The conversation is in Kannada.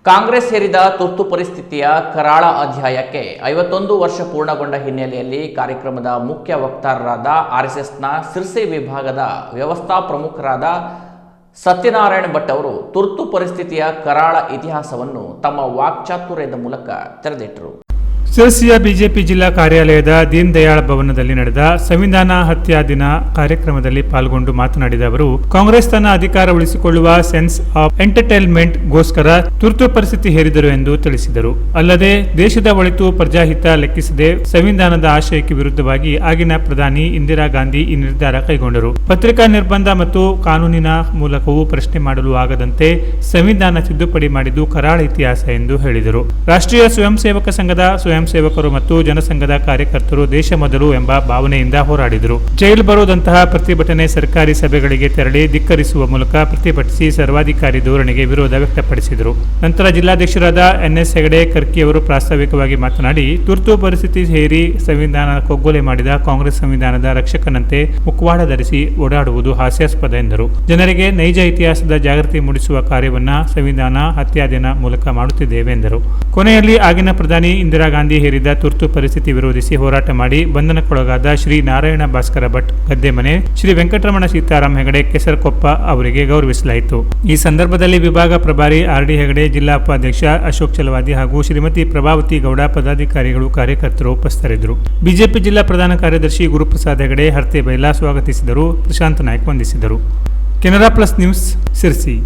ಕಾಂಗ್ರೆಸ್ ಹೇರಿದ ತುರ್ತು ಪರಿಸ್ಥಿತಿಯ ಕರಾಳ ಅಧ್ಯಾಯಕ್ಕೆ 51 ವರ್ಷ ಪೂರ್ಣಗೊಂಡ ಹಿನ್ನೆಲೆಯಲ್ಲಿ ಕಾರ್ಯಕ್ರಮದ ಮುಖ್ಯ ವಕ್ತಾರರಾದ ಆರ್ಎಸ್ಎಸ್ನ ಸಿರ್ಸಿ ವಿಭಾಗದ ವ್ಯವಸ್ಥಾ ಪ್ರಮುಖರಾದ ಸತ್ಯನಾರಾಯಣ ಭಟ್ ಅವರು ತುರ್ತು ಪರಿಸ್ಥಿತಿಯ ಕರಾಳ ಇತಿಹಾಸವನ್ನು ತಮ್ಮ ವಾಕ್ಚಾತುರ್ಯದ ಮೂಲಕ ತೆರೆದಿಟ್ಟರು. ಸಿರ್ಸಿಯ ಬಿಜೆಪಿ ಜಿಲ್ಲಾ ಕಾರ್ಯಾಲಯದ ದೀನ್ ದಯಾಳ್ ಭವನದಲ್ಲಿ ನಡೆದ ಸಂವಿಧಾನ ಹತ್ಯಾ ದಿನ ಕಾರ್ಯಕ್ರಮದಲ್ಲಿ ಪಾಲ್ಗೊಂಡು ಮಾತನಾಡಿದ ಅವರು, ಕಾಂಗ್ರೆಸ್ ತನ್ನ ಅಧಿಕಾರ ಉಳಿಸಿಕೊಳ್ಳುವ ಸೆನ್ಸ್ ಆಫ್ ಎಂಟರ್ಟೈನ್ಮೆಂಟ್ ಗೋಸ್ಕರ ತುರ್ತು ಪರಿಸ್ಥಿತಿ ಹೇರಿದರು ಎಂದು ತಿಳಿಸಿದರು. ಅಲ್ಲದೆ ದೇಶದ ಒಳಿತು ಪ್ರಜಾಹಿತ ಲೆಕ್ಕಿಸದೆ ಸಂವಿಧಾನದ ಆಶಯಕ್ಕೆ ವಿರುದ್ಧವಾಗಿ ಆಗಿನ ಪ್ರಧಾನಿ ಇಂದಿರಾ ಗಾಂಧಿ ಈ ನಿರ್ಧಾರ ಕೈಗೊಂಡರು. ಪತ್ರಿಕಾ ನಿರ್ಬಂಧ ಮತ್ತು ಕಾನೂನಿನ ಮೂಲಕವೂ ಪ್ರಶ್ನೆ ಮಾಡಲು ಆಗದಂತೆ ಸಂವಿಧಾನ ತಿದ್ದುಪಡಿ ಮಾಡಿದ್ದು ಕರಾಳ ಇತಿಹಾಸ ಎಂದು ಹೇಳಿದರು. ರಾಷ್ಟ್ರೀಯ ಸ್ವಯಂ ಸೇವಕ ಸಂಘದ ಸ್ವಯಂ ಸೇವಕರು ಮತ್ತು ಜನಸಂಘದ ಕಾರ್ಯಕರ್ತರು ದೇಶ ಮೊದಲು ಎಂಬ ಭಾವನೆಯಿಂದ ಹೋರಾಡಿದರು. ಜೈಲು ಬರುವುದಂತಹ ಪ್ರತಿಭಟನೆ, ಸರ್ಕಾರಿ ಸಭೆಗಳಿಗೆ ತೆರಳಿ ಧಿಕ್ಕರಿಸುವ ಮೂಲಕ ಪ್ರತಿಭಟಿಸಿ ಸರ್ವಾಧಿಕಾರಿ ಧೋರಣೆಗೆ ವಿರೋಧ ವ್ಯಕ್ತಪಡಿಸಿದರು. ನಂತರ ಜಿಲ್ಲಾಧ್ಯಕ್ಷರಾದ ಎನ್ಎಸ್ ಹೆಗಡೆ ಕರ್ಕಿಯವರು ಪ್ರಾಸ್ತಾವಿಕವಾಗಿ ಮಾತನಾಡಿ, ತುರ್ತು ಪರಿಸ್ಥಿತಿ ಹೇರಿ ಸಂವಿಧಾನ ಕೊಗ್ಗೊಲೆ ಮಾಡಿದ ಕಾಂಗ್ರೆಸ್ ಸಂವಿಧಾನದ ರಕ್ಷಕನಂತೆ ಮುಖವಾಡ ಧರಿಸಿ ಓಡಾಡುವುದು ಹಾಸ್ಯಾಸ್ಪದ ಎಂದರು. ಜನರಿಗೆ ನೈಜ ಇತಿಹಾಸದ ಜಾಗೃತಿ ಮೂಡಿಸುವ ಕಾರ್ಯವನ್ನ ಸಂವಿಧಾನ ಹತ್ಯಾ ದಿನ ಮೂಲಕ ಮಾಡುತ್ತಿದ್ದೇವೆ ಎಂದರು. ಕೊನೆಯಲ್ಲಿ ಆಗಿನ ಪ್ರಧಾನಿ ಇಂದಿರಾ ಗಾಂಧಿ ಹೇರಿದ ತುರ್ತು ಪರಿಸ್ಥಿತಿ ವಿರೋಧಿಸಿ ಹೋರಾಟ ಮಾಡಿ ಬಂಧನಕ್ಕೊಳಗಾದ ಶ್ರೀ ನಾರಾಯಣ ಭಾಸ್ಕರ ಭಟ್ ಗದ್ದೆಮನೆ, ಶ್ರೀ ವೆಂಕಟರಮಣ ಸೀತಾರಾಮ್ ಹೆಗಡೆ ಕೆಸರಕೊಪ್ಪ ಅವರಿಗೆ ಗೌರವಿಸಲಾಯಿತು. ಈ ಸಂದರ್ಭದಲ್ಲಿ ವಿಭಾಗ ಪ್ರಭಾರಿ ಆರ್.ಡಿ. ಹೆಗಡೆ, ಜಿಲ್ಲಾ ಉಪಾಧ್ಯಕ್ಷ ಅಶೋಕ್ ಚಲವಾದಿ ಹಾಗೂ ಶ್ರೀಮತಿ ಪ್ರಭಾವತಿ ಗೌಡ, ಪದಾಧಿಕಾರಿಗಳು, ಕಾರ್ಯಕರ್ತರು ಉಪಸ್ಥಿತರಿದ್ದರು. ಬಿಜೆಪಿ ಜಿಲ್ಲಾ ಪ್ರಧಾನ ಕಾರ್ಯದರ್ಶಿ ಗುರುಪ್ರಸಾದ್ ಹೆಗಡೆ, ಹರ್ತೆ ಬೈಲಾ ಸ್ವಾಗತಿಸಿದರು. ಪ್ರಶಾಂತ್ ನಾಯ್ಕ್ ವಂದಿಸಿದರು. Canara plus news, Sirsi.